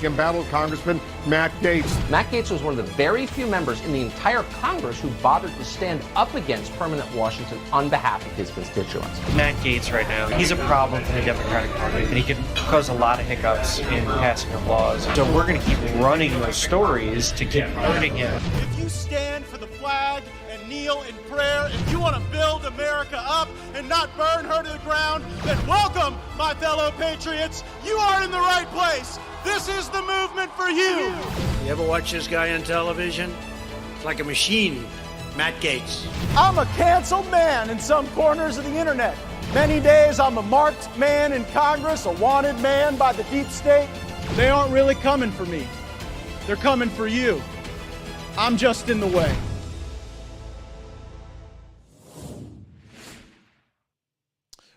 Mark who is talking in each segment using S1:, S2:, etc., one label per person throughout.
S1: embattled Congressman Matt Gaetz.
S2: Matt Gaetz was one of the very few members in the entire Congress who bothered to stand up against permanent Washington on behalf of his constituents.
S3: Matt Gaetz right now, he's a problem for the Democratic Party, and he can cause a lot of hiccups in passing of laws. So we're going to keep running those stories to keep hurting him.
S4: If you stand for the flag and kneel in prayer, if you want to build America up and not burn her to the ground, then welcome, my fellow patriots. You are in the right place. This is the movement for you.
S5: You ever watch this guy on television? It's like a machine. Matt Gaetz.
S4: I'm a canceled man in some corners of the internet. Many days I'm a marked man in Congress, a wanted man by the deep state. They aren't really coming for me. They're coming for you. I'm just in the way.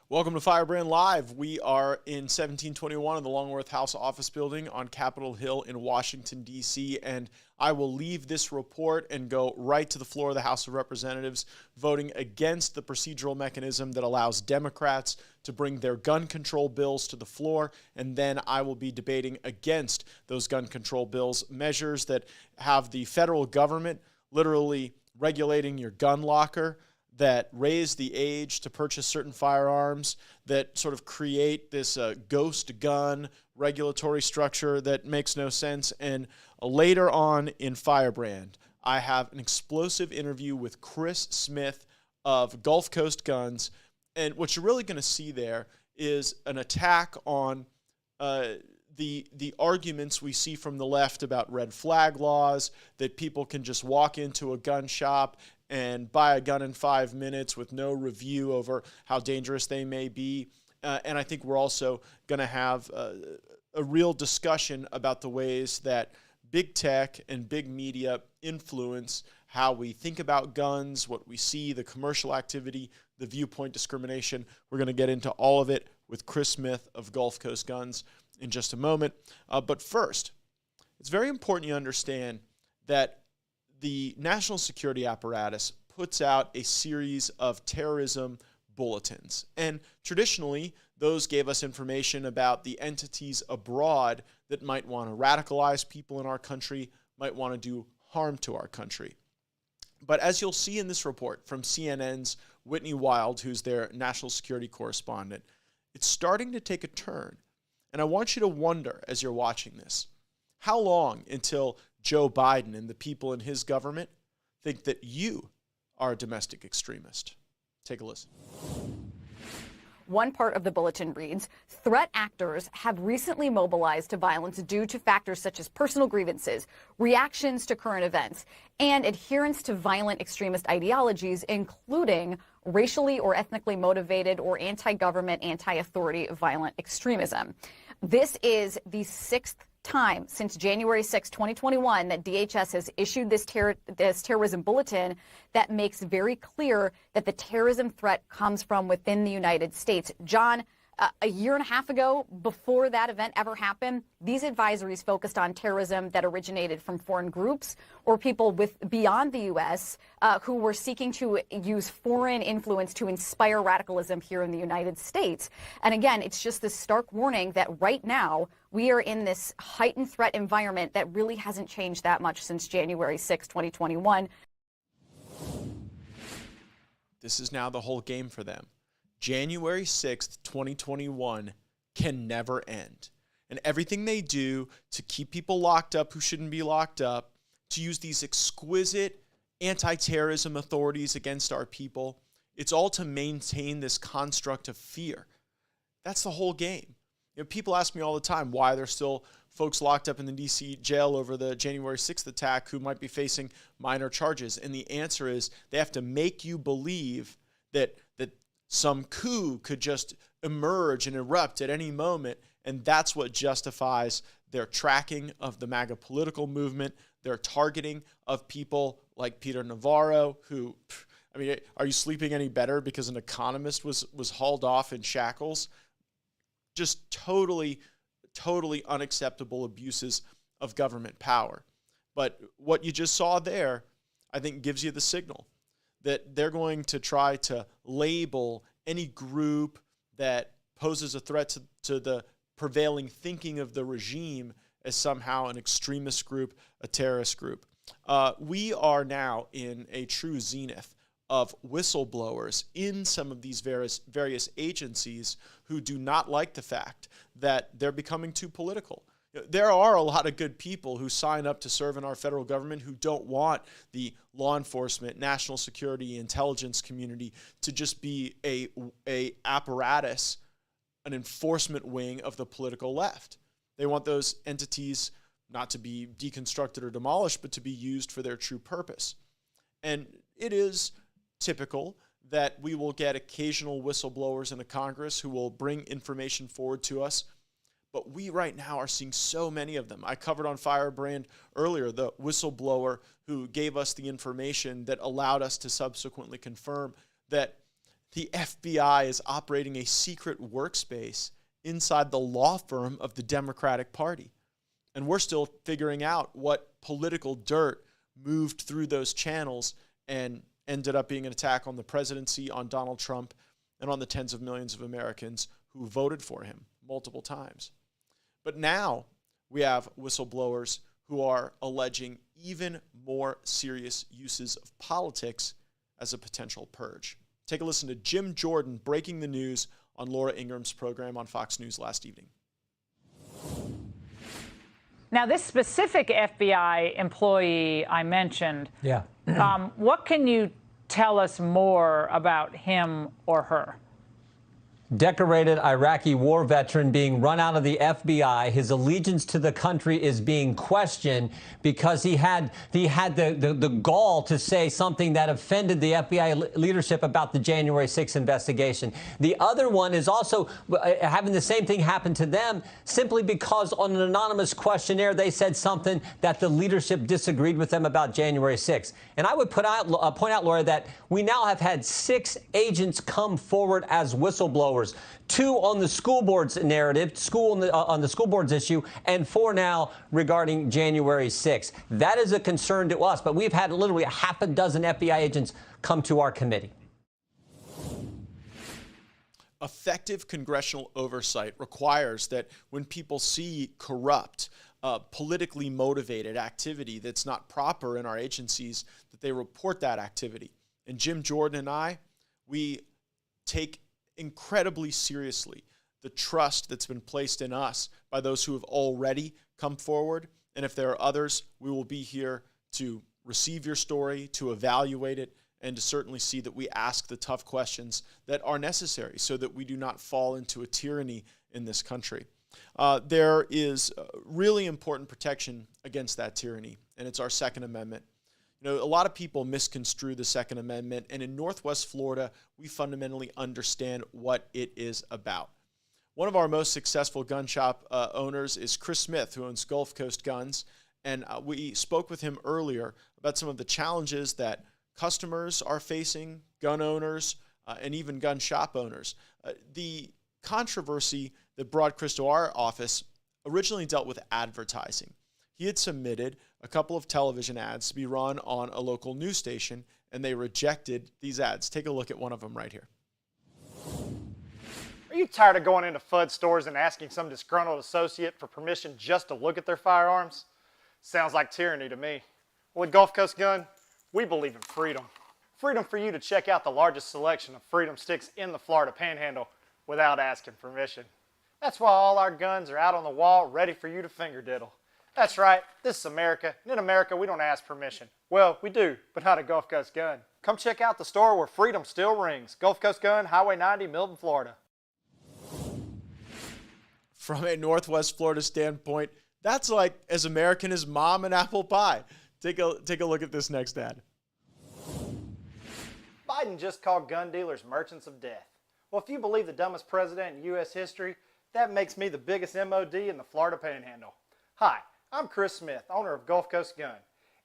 S6: Welcome to Firebrand Live. We are in 1721 in the Longworth House Office Building on Capitol Hill in Washington, D.C., and I will leave this report and go right to the floor of the House of Representatives, voting against the procedural mechanism that allows Democrats to bring their gun control bills to the floor, and then I will be debating against those gun control bills, measures that have the federal government literally regulating your gun locker, that raise the age to purchase certain firearms, that sort of create this ghost gun regulatory structure that makes no sense. And later on in Firebrand, I have an explosive interview with Chris Smith of Gulf Coast Guns. And what you're really going to see there is an attack on the arguments we see from the left about red flag laws, that people can just walk into a gun shop and buy a gun in 5 minutes with no review over how dangerous they may be. And I think we're also going to have a real discussion about the ways that big tech and big media influence how we think about guns, what we see, the commercial activity, the viewpoint discrimination. We're going to get into all of it with Chris Smith of Gulf Coast Guns in just a moment. But first, it's very important you understand that the national security apparatus puts out a series of terrorism bulletins. And traditionally, those gave us information about the entities abroad that might want to radicalize people in our country, might want to do harm to our country. But as you'll see in this report from CNN's Whitney Wild, who's their national security correspondent, it's starting to take a turn. And I want you to wonder, as you're watching this, how long until Joe Biden and the people in his government think that you are a domestic extremist? Take a listen.
S7: One part of the bulletin reads, threat actors have recently mobilized to violence due to factors such as personal grievances, reactions to current events, and adherence to violent extremist ideologies, including racially or ethnically motivated or anti-government, anti-authority violent extremism. This is the sixth time since January 6, 2021, that DHS has issued this terrorism bulletin that makes very clear that the terrorism threat comes from within the United States. John, a year and a half ago, before that event ever happened, these advisories focused on terrorism that originated from foreign groups or people beyond the U.S. Who were seeking to use foreign influence to inspire radicalism here in the United States. And again, it's just this stark warning that right now we are in this heightened threat environment that really hasn't changed that much since January 6, 2021.
S6: This is now the whole game for them. January 6th, 2021 can never end. And everything they do to keep people locked up who shouldn't be locked up, to use these exquisite anti-terrorism authorities against our people, it's all to maintain this construct of fear. That's the whole game. You know, people ask me all the time why there's still folks locked up in the D.C. jail over the January 6th attack who might be facing minor charges. And the answer is they have to make you believe that some coup could just emerge and erupt at any moment, and that's what justifies their tracking of the MAGA political movement, their targeting of people like Peter Navarro, who, I mean, are you sleeping any better because an economist was hauled off in shackles? Just totally unacceptable abuses of government power. But what you just saw there, I think, gives you the signal that they're going to try to label any group that poses a threat to the prevailing thinking of the regime as somehow an extremist group, a terrorist group. We are now in a true zenith of whistleblowers in some of these various agencies who do not like the fact that they're becoming too political. There are a lot of good people who sign up to serve in our federal government who don't want the law enforcement, national security, intelligence community to just be a apparatus, an enforcement wing of the political left. They want those entities not to be deconstructed or demolished, but to be used for their true purpose. And it is typical that we will get occasional whistleblowers in the Congress who will bring information forward to us. But we right now are seeing so many of them. I covered on Firebrand earlier the whistleblower who gave us the information that allowed us to subsequently confirm that the FBI is operating a secret workspace inside the law firm of the Democratic Party. And we're still figuring out what political dirt moved through those channels and ended up being an attack on the presidency, on Donald Trump, and on the tens of millions of Americans who voted for him multiple times. But now we have whistleblowers who are alleging even more serious uses of politics as a potential purge. Take a listen to Jim Jordan breaking the news on Laura Ingram's program on Fox News last evening.
S8: Now, this specific FBI employee I mentioned, what can you tell us more about him or her?
S9: Decorated Iraqi war veteran being run out of the FBI. His allegiance to the country is being questioned because he had the gall to say something that offended the FBI leadership about the January 6th investigation. The other one is also having the same thing happen to them simply because on an anonymous questionnaire they said something that the leadership disagreed with them about January 6th. And I would point out, Laura, that we now have had 6 agents come forward as whistleblowers. 2 on the school board's narrative, on the school board's issue, and 4 now regarding January 6th. That is a concern to us, but we've had literally a half a dozen FBI agents come to our committee.
S6: Effective congressional oversight requires that when people see corrupt, politically motivated activity that's not proper in our agencies, that they report that activity. And Jim Jordan and I, we take incredibly seriously the trust that's been placed in us by those who have already come forward. And if there are others, we will be here to receive your story, to evaluate it, and to certainly see that we ask the tough questions that are necessary so that we do not fall into a tyranny in this country. There is really important protection against that tyranny, and it's our Second Amendment. You know, a lot of people misconstrue the Second Amendment, and in Northwest Florida, we fundamentally understand what it is about. One of our most successful gun shop owners is Chris Smith, who owns Gulf Coast Guns, and we spoke with him earlier about some of the challenges that customers are facing, gun owners, and even gun shop owners. The controversy that brought Chris to our office originally dealt with advertising. He had submitted a couple of television ads to be run on a local news station, and they rejected these ads. Take a look at one of them right here.
S4: Are you tired of going into FUD stores and asking some disgruntled associate for permission just to look at their firearms? Sounds like tyranny to me. Well, at Gulf Coast Gun, we believe in freedom. Freedom for you to check out the largest selection of Freedom sticks in the Florida Panhandle without asking permission. That's why all our guns are out on the wall ready for you to finger diddle. That's right, this is America, and in America we don't ask permission. Well, we do, but not at Gulf Coast Gun. Come check out the store where freedom still rings. Gulf Coast Gun, Highway 90, Milton, Florida.
S6: From a Northwest Florida standpoint, that's like as American as mom and apple pie. Take a look at this next ad.
S4: Biden just called gun dealers merchants of death. Well, if you believe the dumbest president in U.S. history, that makes me the biggest MOD in the Florida Panhandle. Hi, I'm Chris Smith, owner of Gulf Coast Gun.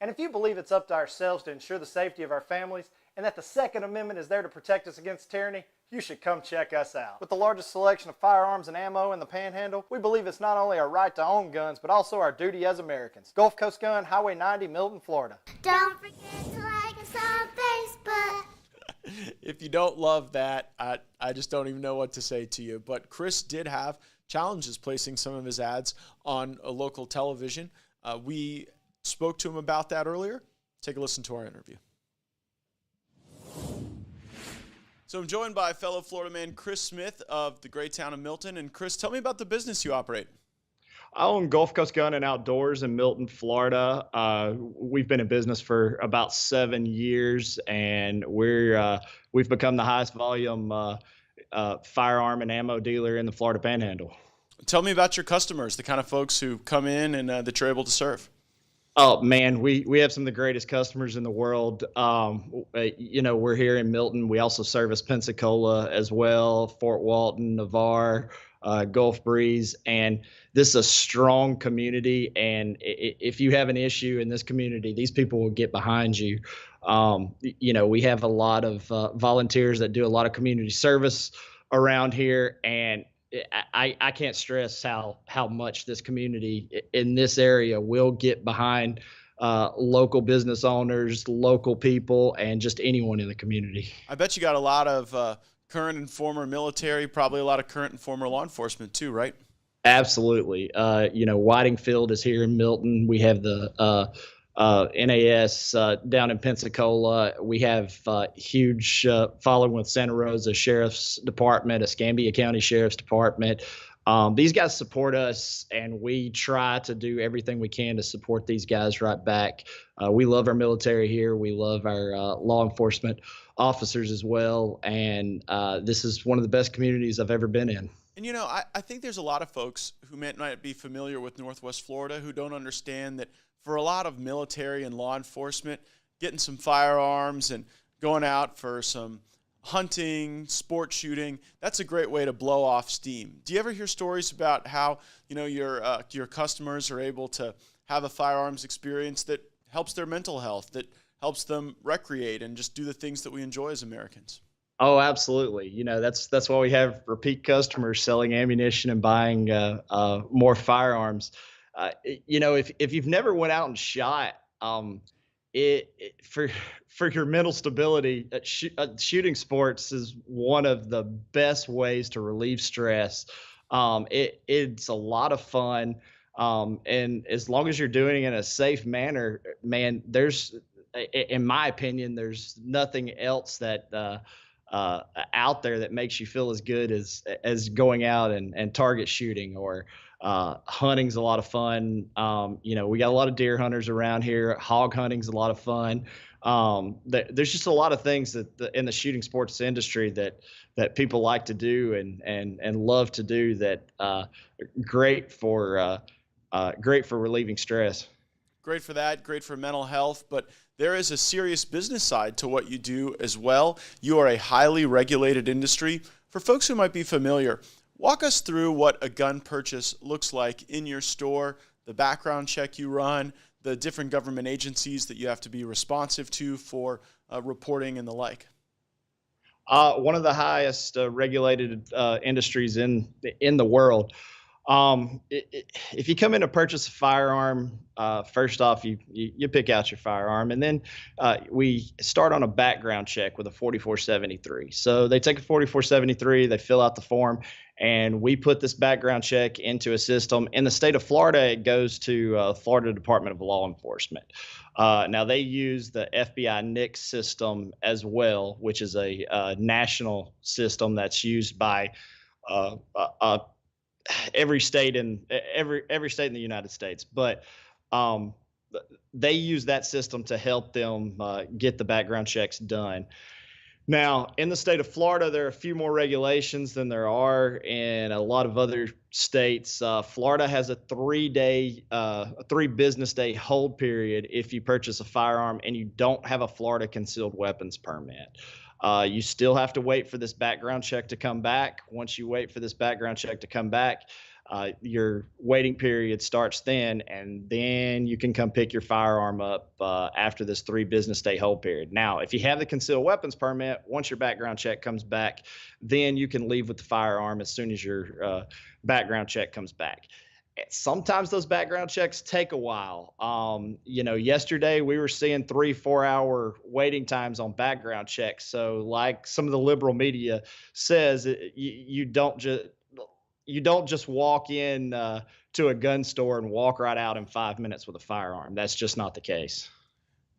S4: And if you believe it's up to ourselves to ensure the safety of our families and that the Second Amendment is there to protect us against tyranny, you should come check us out. With the largest selection of firearms and ammo in the Panhandle, we believe it's not only our right to own guns, but also our duty as Americans. Gulf Coast Gun, Highway 90, Milton, Florida.
S10: Don't forget to like us on Facebook.
S6: If you don't love that, I just don't even know what to say to you. But Chris did have challenges placing some of his ads on a local television. We spoke to him about that earlier. Take a listen to our interview. So I'm joined by fellow Florida man Chris Smith of the great town of Milton. And Chris, tell me about the business you operate.
S11: I own Gulf Coast Gun and Outdoors in Milton, Florida. We've been in business for about 7 years, and we've become the highest volume firearm and ammo dealer in the Florida Panhandle.
S6: Tell me about your customers, the kind of folks who come in and that you're able to serve.
S11: Oh man, we have some of the greatest customers in the world. We're here in Milton. We also service Pensacola as well, Fort Walton, Navarre, Gulf Breeze, and this is a strong community. And if you have an issue in this community, these people will get behind you. We have a lot of volunteers that do a lot of community service around here, and I can't stress how much this community in this area will get behind local business owners, local people, and just anyone in the community.
S6: I bet you got a lot of current and former military, probably a lot of current and former law enforcement too, right?
S11: Absolutely. Whiting Field is here in Milton. We have the NAS down in Pensacola. We have huge following with Santa Rosa Sheriff's Department, Escambia County Sheriff's Department. These guys support us, and we try to do everything we can to support these guys right back. We love our military here. We love our law enforcement officers as well, and this is one of the best communities I've ever been in.
S6: And, I think there's a lot of folks who might not be familiar with Northwest Florida who don't understand that for a lot of military and law enforcement, getting some firearms and going out for some hunting, sport shooting, that's a great way to blow off steam. Do you ever hear stories about how, your customers are able to have a firearms experience that helps their mental health, that helps them recreate and just do the things that we enjoy as Americans?
S11: Oh, absolutely. That's why we have repeat customers selling ammunition and buying more firearms. If you've never went out and shot, for your mental stability, shooting sports is one of the best ways to relieve stress. It's a lot of fun, and as long as you're doing it in a safe manner, man, in my opinion, there's nothing else that out there that makes you feel as good as going out and target shooting or hunting's a lot of fun. We got a lot of deer hunters around here. Hog hunting's a lot of fun. There's just a lot of things that in the shooting sports industry that people like to do and love to do that great for relieving stress.
S6: Great for that, great for mental health, but there is a serious business side to what you do as well. You are a highly regulated industry. For folks who might be familiar, walk us through what a gun purchase looks like in your store, the background check you run, the different government agencies that you have to be responsive to for reporting and the like.
S11: One of the highest regulated industries in the world. If you come in to purchase a firearm, first off, you pick out your firearm, and then we start on a background check with a 4473. So they take a 4473, they fill out the form, and we put this background check into a system. In the state of Florida, it goes to Florida Department of Law Enforcement. Now they use the FBI NICS system as well, which is a national system that's used by every state in the United States, but they use that system to help them get the background checks done. Now, in the state of Florida, there are a few more regulations than there are in a lot of other states. Florida has a 3 business day hold period if you purchase a firearm and you don't have a Florida concealed weapons permit. You still have to wait for this background check to come back. Once you wait for this background check to come back, your waiting period starts then, and then you can come pick your firearm up after this 3 business day hold period. Now, if you have the concealed weapons permit, once your background check comes back, then you can leave with the firearm as soon as your background check comes back. Sometimes those background checks take a while. Yesterday we were seeing 3-4 hour waiting times on background checks. So like some of the liberal media says, you don't just, you don't just walk in to a gun store and walk right out in 5 minutes with a firearm. That's just not the case.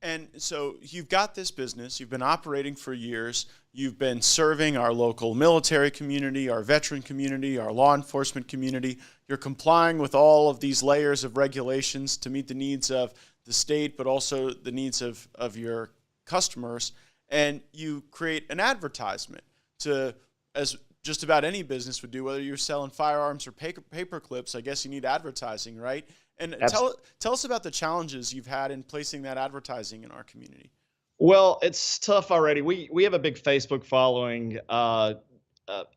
S6: And so you've got this business, you've been operating for years, you've been serving our local military community, our veteran community, our law enforcement community. You're complying with all of these layers of regulations to meet the needs of the state, but also the needs of your customers. And you create an advertisement to, as just about any business would do, whether you're selling firearms or paper clips, I guess you need advertising, right? And tell us about the challenges you've had in placing that advertising in our community.
S11: Well, it's tough already. We have a big Facebook following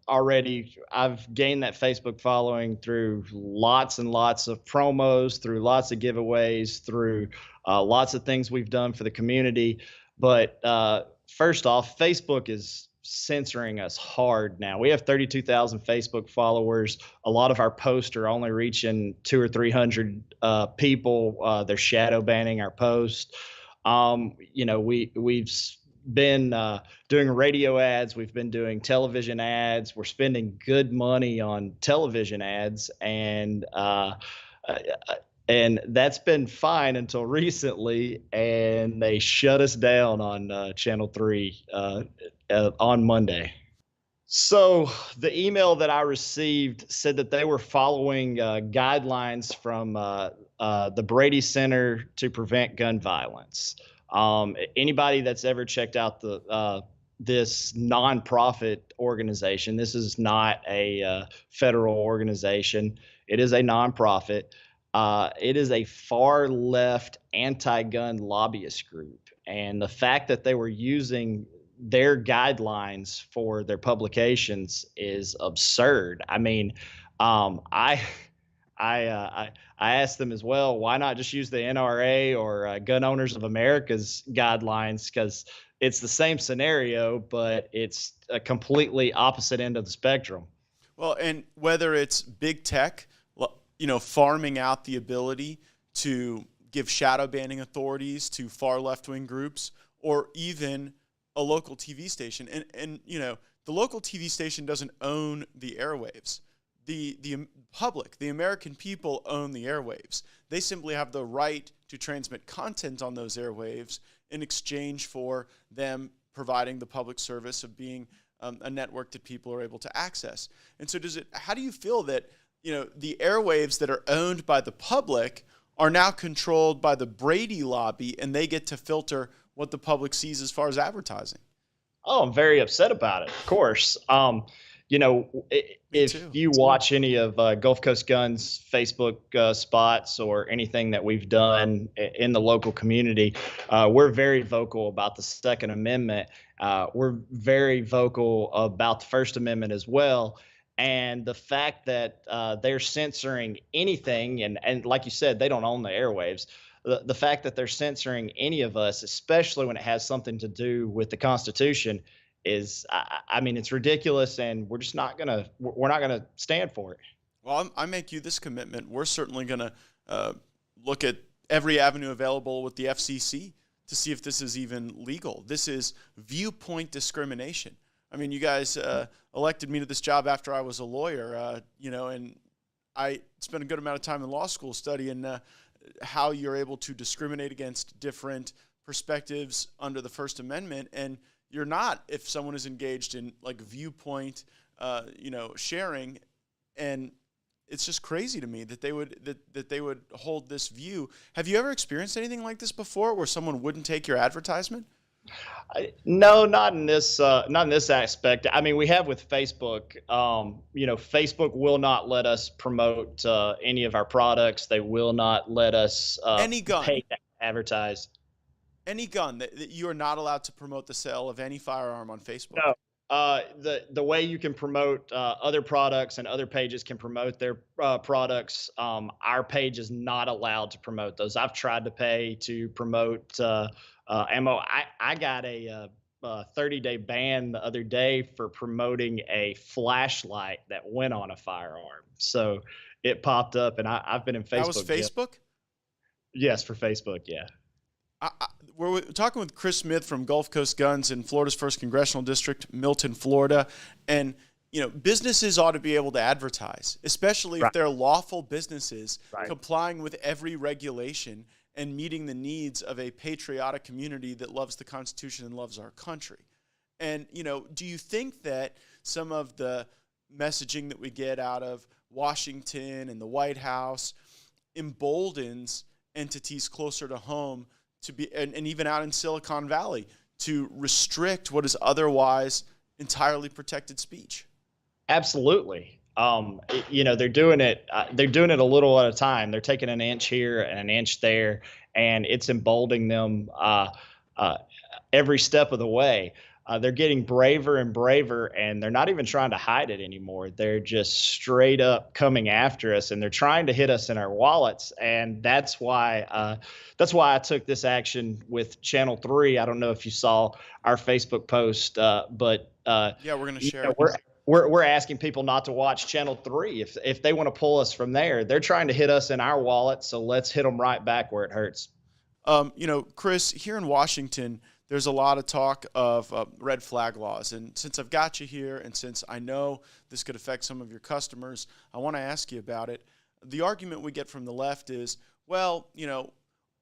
S11: already. I've gained that Facebook following through lots and lots of promos, through lots of giveaways, through lots of things we've done for the community. But first off, Facebook is censoring us hard now. We have 32,000 Facebook followers. A lot of our posts are only reaching 200 or 300 people. They're shadow banning our posts. We've been doing radio ads. We've been doing television ads. We're spending good money on television ads, and that's been fine until recently, and they shut us down on Channel 3 on Monday. So the email that I received said that they were following guidelines from the Brady Center to Prevent Gun Violence. Anybody that's ever checked out this nonprofit organization, this is not a federal organization. It is a nonprofit. It is a far left anti-gun lobbyist group. And the fact that they were using their guidelines for their publications is absurd. I mean, I asked them as well, why not just use the NRA or Gun Owners of America's guidelines? Because it's the same scenario, but it's a completely opposite end of the spectrum.
S6: Well, and whether it's big tech, farming out the ability to give shadow banning authorities to far left-wing groups, or even a local TV station. And the local TV station doesn't own the airwaves. The public, the American people, own the airwaves. They simply have the right to transmit content on those airwaves in exchange for them providing the public service of being a network that people are able to access. And so how do you feel that the airwaves that are owned by the public are now controlled by the Brady lobby, and they get to filter what the public sees as far as advertising?
S11: Oh, I'm very upset about it, of course. If you watch any of Gulf Coast Guns Facebook spots or anything that we've done in the local community, we're very vocal about the Second Amendment. We're very vocal about the First Amendment as well. And the fact that they're censoring anything, and like you said, they don't own the airwaves. The fact that they're censoring any of us, especially when it has something to do with the Constitution, is, it's ridiculous, and we're not gonna stand for it.
S6: Well, I make you this commitment. We're certainly gonna look at every avenue available with the FCC to see if this is even legal. This is viewpoint discrimination. I mean, you guys elected me to this job after I was a lawyer, and I spent a good amount of time in law school studying how you're able to discriminate against different perspectives under the First Amendment, and you're not if someone is engaged in like viewpoint, sharing, and it's just crazy to me that they would hold this view. Have you ever experienced anything like this before, where someone wouldn't take your advertisement?
S11: No, not in this aspect. I mean, we have with Facebook. Facebook will not let us promote any of our products. They will not let us
S6: any gun
S11: pay to advertise.
S6: Any gun that you are not allowed to promote the sale of any firearm on Facebook.
S11: No. The way you can promote other products and other pages can promote their products. Our page is not allowed to promote those. I've tried to pay to promote ammo. I got a 30-day ban the other day for promoting a flashlight that went on a firearm. So it popped up, and I've been in Facebook.
S6: That was Facebook?
S11: Yes, for Facebook, yeah.
S6: We're talking with Chris Smith from Gulf Coast Guns in Florida's 1st Congressional District, Milton, Florida. And, businesses ought to be able to advertise, especially if they're lawful businesses complying with every regulation and meeting the needs of a patriotic community that loves the Constitution and loves our country. And, do you think that some of the messaging that we get out of Washington and the White House emboldens entities closer to home to be, and even out in Silicon Valley, to restrict what is otherwise entirely protected speech?
S11: Absolutely. They're doing it. They're doing it a little at a time. They're taking an inch here and an inch there, and it's emboldening them every step of the way. They're getting braver and braver, and they're not even trying to hide it anymore. They're just straight up coming after us, and they're trying to hit us in our wallets. And that's why I took this action with Channel 3. I don't know if you saw our Facebook post, but yeah,
S6: we're going to share it.
S11: We're asking people not to watch Channel 3 if they want to pull us from there. They're trying to hit us in our wallet, so let's hit them right back where it hurts.
S6: Chris, here in Washington, there's a lot of talk of red flag laws. And since I've got you here and since I know this could affect some of your customers, I want to ask you about it. The argument we get from the left is, well,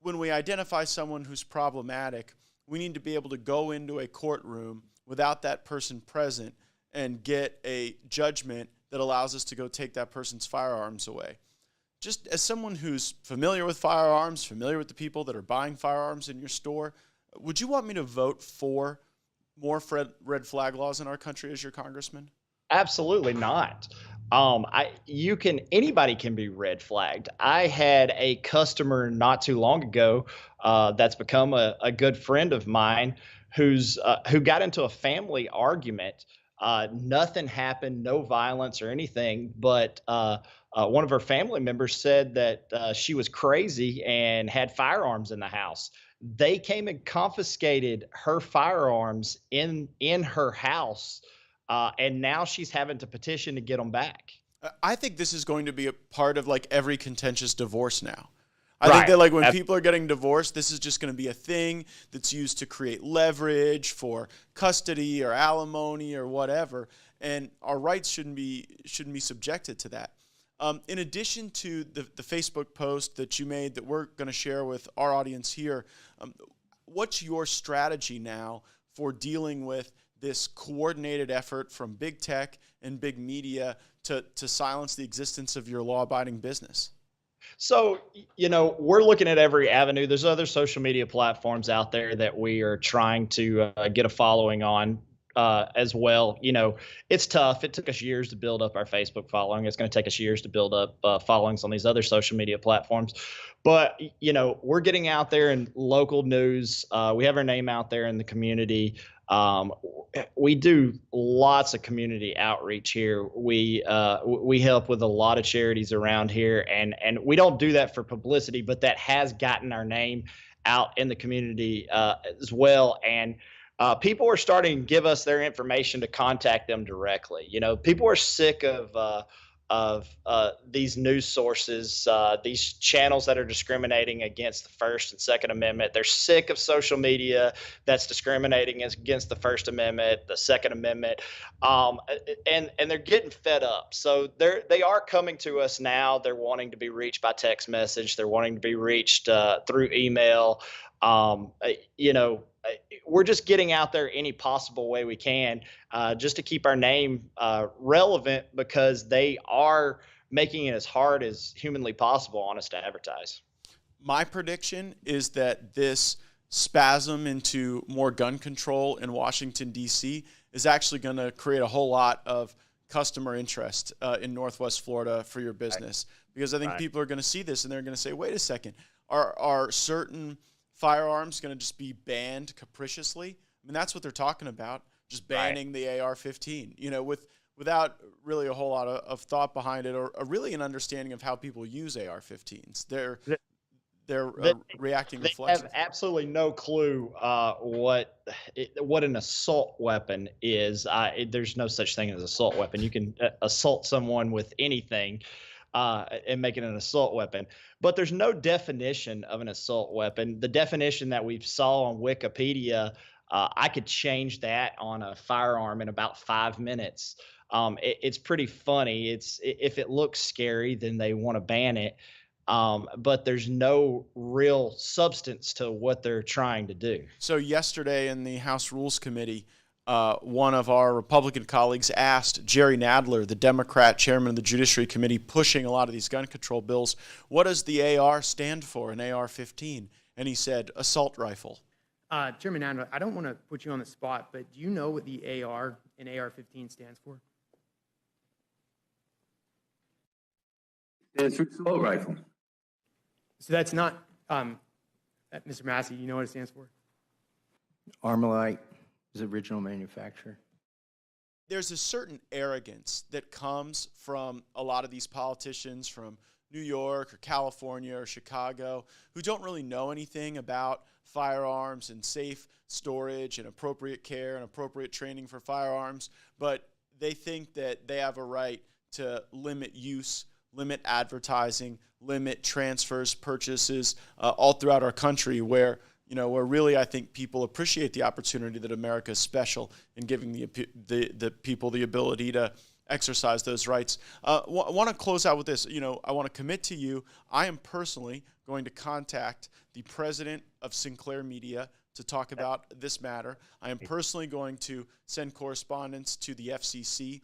S6: when we identify someone who's problematic, we need to be able to go into a courtroom without that person present and get a judgment that allows us to go take that person's firearms away. Just as someone who's familiar with firearms, familiar with the people that are buying firearms in your store, would you want me to vote for more red flag laws in our country as your congressman?
S11: Absolutely not. Anybody can be red flagged. I had a customer not too long ago that's become a good friend of mine who got into a family argument. Nothing happened, no violence or anything, but one of her family members said that she was crazy and had firearms in the house. They came and confiscated her firearms in her house, and now she's having to petition to get them back.
S6: I think this is going to be a part of every contentious divorce now. I think that when people are getting divorced, this is just going to be a thing that's used to create leverage for custody or alimony or whatever, and our rights shouldn't be subjected to that. In addition to the Facebook post that you made that we're going to share with our audience here, what's your strategy now for dealing with this coordinated effort from big tech and big media to silence the existence of your law-abiding business?
S11: So, we're looking at every avenue. There's other social media platforms out there that we are trying to get a following on as well. It's tough. It took us years to build up our Facebook following. It's going to take us years to build up followings on these other social media platforms. But, we're getting out there in local news. We have our name out there in the community. We do lots of community outreach here. We help with a lot of charities around here, and we don't do that for publicity, but that has gotten our name out in the community as well. And people are starting to give us their information to contact them directly. People are sick of these news sources, these channels that are discriminating against the First and Second Amendment. They're sick of social media that's discriminating against the First Amendment, the Second Amendment, and they're getting fed up. So they are coming to us now. They're wanting to be reached by text message. They're wanting to be reached through email. We're just getting out there any possible way we can just to keep our name relevant, because they are making it as hard as humanly possible on us to advertise.
S6: My prediction is that this spasm into more gun control in Washington, D.C. is actually going to create a whole lot of customer interest in Northwest Florida for your business. Because I think people are going to see this and they're going to say, wait a second, are certain firearms going to just be banned capriciously? I mean, that's what they're talking about, just banning the AR-15, without really a whole lot of thought behind it, or really an understanding of how people use AR-15s. They're reacting reflexively.
S11: Have absolutely no clue what an assault weapon is. There's no such thing as an assault weapon. You can assault someone with anything and make it an assault weapon. But there's no definition of an assault weapon. The definition that we saw on Wikipedia I could change that on a firearm in about 5 minutes. It's pretty funny. If it looks scary, then they want to ban it. But there's no real substance to what they're trying to do.
S6: So yesterday in the House Rules Committee, one of our Republican colleagues asked Jerry Nadler, the Democrat chairman of the Judiciary Committee pushing a lot of these gun control bills, what does the AR stand for, an AR-15? And he said, assault rifle.
S12: Chairman Nadler, I don't want to put you on the spot, but do you know what the AR and AR-15 stands for?
S13: It's an assault rifle.
S12: So that's not, Mr. Massey, you know what it stands for?
S13: Armalite is original manufacturer.
S6: There's a certain arrogance that comes from a lot of these politicians from New York or California or Chicago who don't really know anything about firearms and safe storage and appropriate care and appropriate training for firearms, but they think that they have a right to limit use, limit advertising, limit transfers, purchases all throughout our country where really I think people appreciate the opportunity that America is special in giving the people the ability to exercise those rights. I want to close out with this. I want to commit to you, I am personally going to contact the president of Sinclair Media to talk about this matter. I am personally going to send correspondence to the FCC.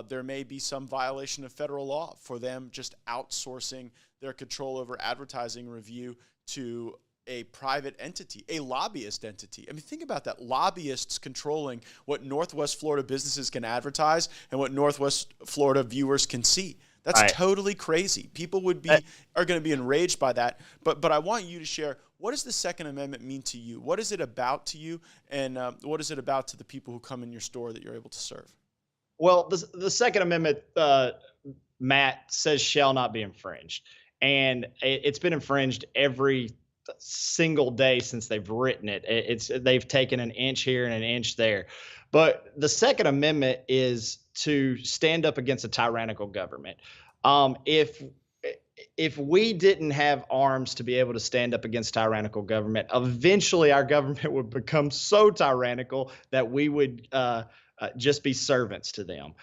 S6: There may be some violation of federal law for them just outsourcing their control over advertising review to a private entity, a lobbyist entity. I mean, think about that. Lobbyists controlling what Northwest Florida businesses can advertise and what Northwest Florida viewers can see. That's totally crazy. People are going to be enraged by that. But I want you to share, what does the Second Amendment mean to you? What is it about to you? And what is it about to the people who come in your store that you're able to serve?
S11: Well, the Second Amendment, Matt, says shall not be infringed. And it's been infringed every single day since they've written it. They've taken an inch here and an inch there. But the Second Amendment is to stand up against a tyrannical government. If we didn't have arms to be able to stand up against tyrannical government, eventually our government would become so tyrannical that we would just be servants to them.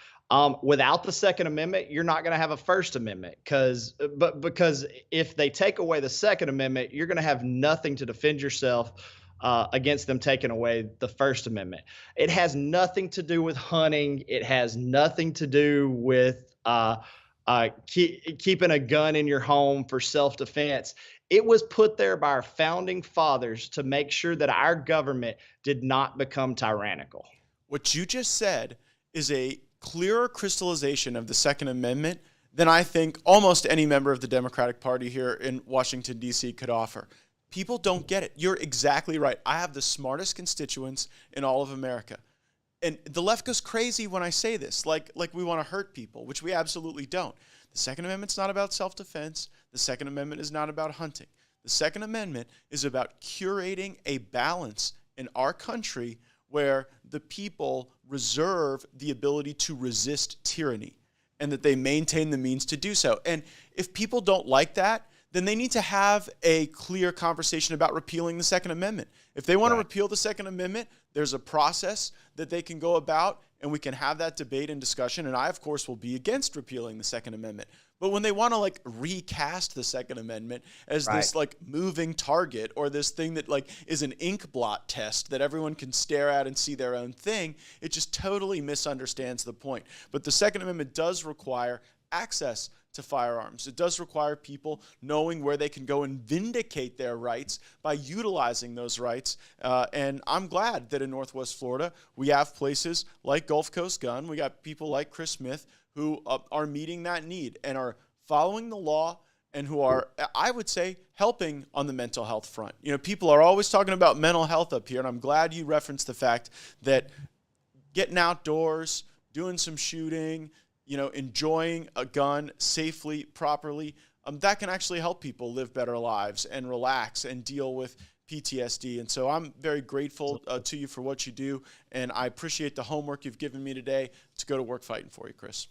S11: Without the Second Amendment, you're not going to have a First Amendment because if they take away the Second Amendment, you're going to have nothing to defend yourself against them taking away the First Amendment. It has nothing to do with hunting. It has nothing to do with keeping a gun in your home for self-defense. It was put there by our founding fathers to make sure that our government did not become tyrannical.
S6: What you just said is a clearer crystallization of the Second Amendment than I think almost any member of the Democratic Party here in Washington, D.C. could offer. People don't get it. You're exactly right. I have the smartest constituents in all of America. And the left goes crazy when I say this, like we want to hurt people, which we absolutely don't. The Second Amendment's not about self-defense. The Second Amendment is not about hunting. The Second Amendment is about curating a balance in our country where the people reserve the ability to resist tyranny and that they maintain the means to do so. And if people don't like that, then they need to have a clear conversation about repealing the Second Amendment. If they want to repeal the Second Amendment, there's a process that they can go about, and we can have that debate and discussion. And I, of course, will be against repealing the Second Amendment. But when they want to recast the Second Amendment as this moving target or this thing that is an ink blot test that everyone can stare at and see their own thing, it just totally misunderstands the point. But the Second Amendment does require access to firearms. It does require people knowing where they can go and vindicate their rights by utilizing those rights. And I'm glad that in Northwest Florida, we have places like Gulf Coast Gun. We got people like Chris Smith who are meeting that need and are following the law and who are, I would say, helping on the mental health front. People are always talking about mental health up here, and I'm glad you referenced the fact that getting outdoors, doing some shooting, enjoying a gun safely, properly, that can actually help people live better lives and relax and deal with PTSD. And so I'm very grateful to you for what you do, and I appreciate the homework you've given me today to go to work fighting for you, Chris.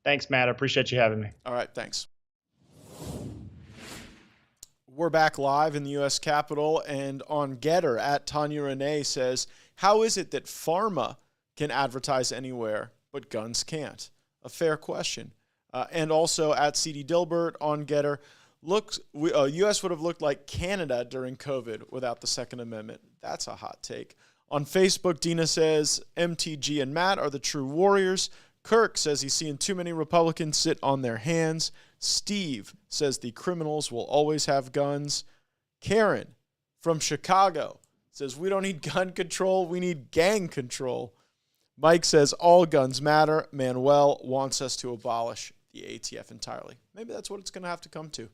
S11: Thanks, Matt. I appreciate you having me.
S6: All right, thanks. We're back live in the U.S. Capitol, and on Getter, at Tanya Renee says, How is it that pharma can advertise anywhere, but guns can't? A fair question. And also at CD Dilbert on Getter, U.S. would have looked like Canada during COVID without the Second Amendment. That's a hot take. On Facebook, Dina says MTG and Matt are the true warriors. Kirk says he's seeing too many Republicans sit on their hands. Steve says the criminals will always have guns. Karen from Chicago says we don't need gun control, we need gang control. Mike says all guns matter. Manuel wants us to abolish the ATF entirely. Maybe that's what it's going to have to come to.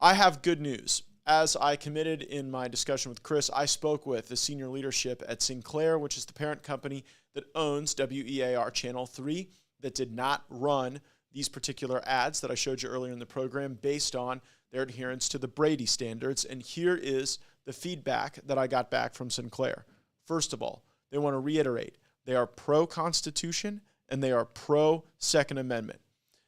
S6: I have good news. As I committed in my discussion with Chris, I spoke with the senior leadership at Sinclair, which is the parent company that owns WEAR Channel 3, that did not run these particular ads that I showed you earlier in the program based on their adherence to the Brady standards. And here is the feedback that I got back from Sinclair. First of all, they want to reiterate, they are pro-Constitution and they are pro-Second Amendment.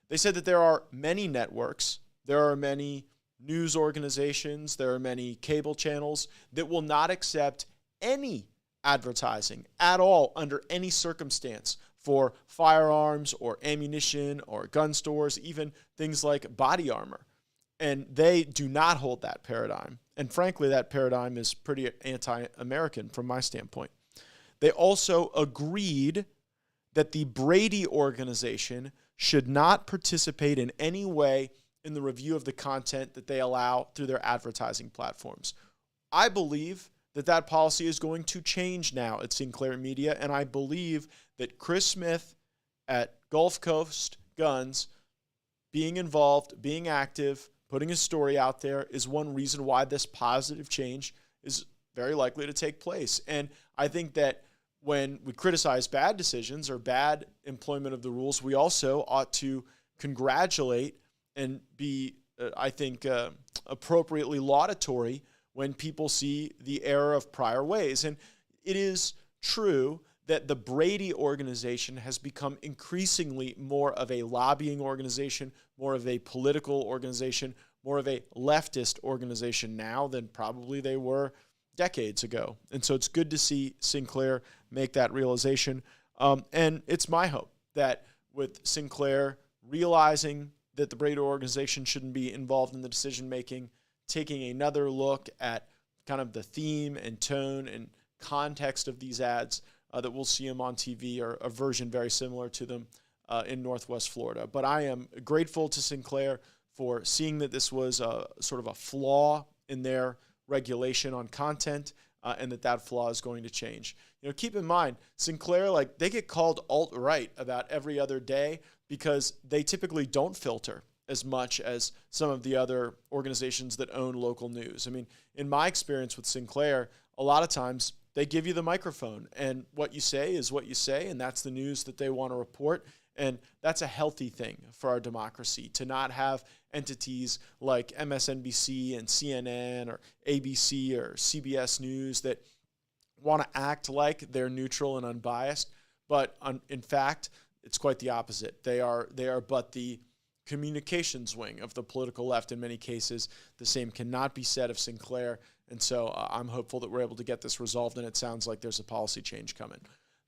S6: They said that there are many networks, there are many news organizations, there are many cable channels that will not accept any advertising at all under any circumstance for firearms or ammunition or gun stores, even things like body armor. And they do not hold that paradigm. And frankly, that paradigm is pretty anti-American from my standpoint. They also agreed that the Brady organization should not participate in any way in the review of the content that they allow through their advertising platforms. I believe that that policy is going to change now at Sinclair Media, and I believe that Chris Smith at Gulf Coast Guns being involved, being active, putting his story out there is one reason why this positive change is very likely to take place. And I think that when we criticize bad decisions or bad employment of the rules, we also ought to congratulate and be, appropriately laudatory when people see the error of prior ways. And it is true that the Brady organization has become increasingly more of a lobbying organization, more of a political organization, more of a leftist organization now than probably they were decades ago. And so it's good to see Sinclair make that realization. And it's my hope that with Sinclair realizing that the Brady organization shouldn't be involved in the decision-making, taking another look at kind of the theme and tone and context of these ads, that we'll see them on TV or a version very similar to them in Northwest Florida. But I am grateful to Sinclair for seeing that this was sort of a flaw in their regulation on content, and that flaw is going to change. Keep in mind, Sinclair, they get called alt-right about every other day because they typically don't filter as much as some of the other organizations that own local news. I mean, in my experience with Sinclair, a lot of times they give you the microphone, and what you say is what you say, and that's the news that they want to report. And that's a healthy thing for our democracy, to not have entities like MSNBC and CNN or ABC or CBS News that want to act like they're neutral and unbiased. But in fact, it's quite the opposite. They are but the communications wing of the political left in many cases. The same cannot be said of Sinclair. And so I'm hopeful that we're able to get this resolved, and it sounds like there's a policy change coming.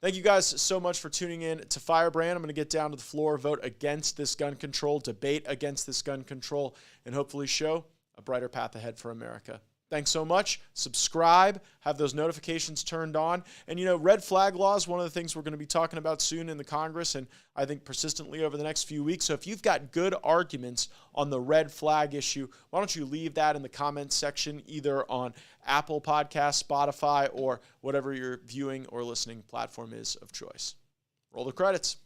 S6: Thank you guys so much for tuning in to Firebrand. I'm going to get down to the floor, vote against this gun control, debate against this gun control, and hopefully show a brighter path ahead for America. Thanks so much. Subscribe, have those notifications turned on. And, red flag law is one of the things we're going to be talking about soon in the Congress, and I think persistently over the next few weeks. So if you've got good arguments on the red flag issue, why don't you leave that in the comments section, either on Apple Podcasts, Spotify, or whatever your viewing or listening platform is of choice. Roll the credits.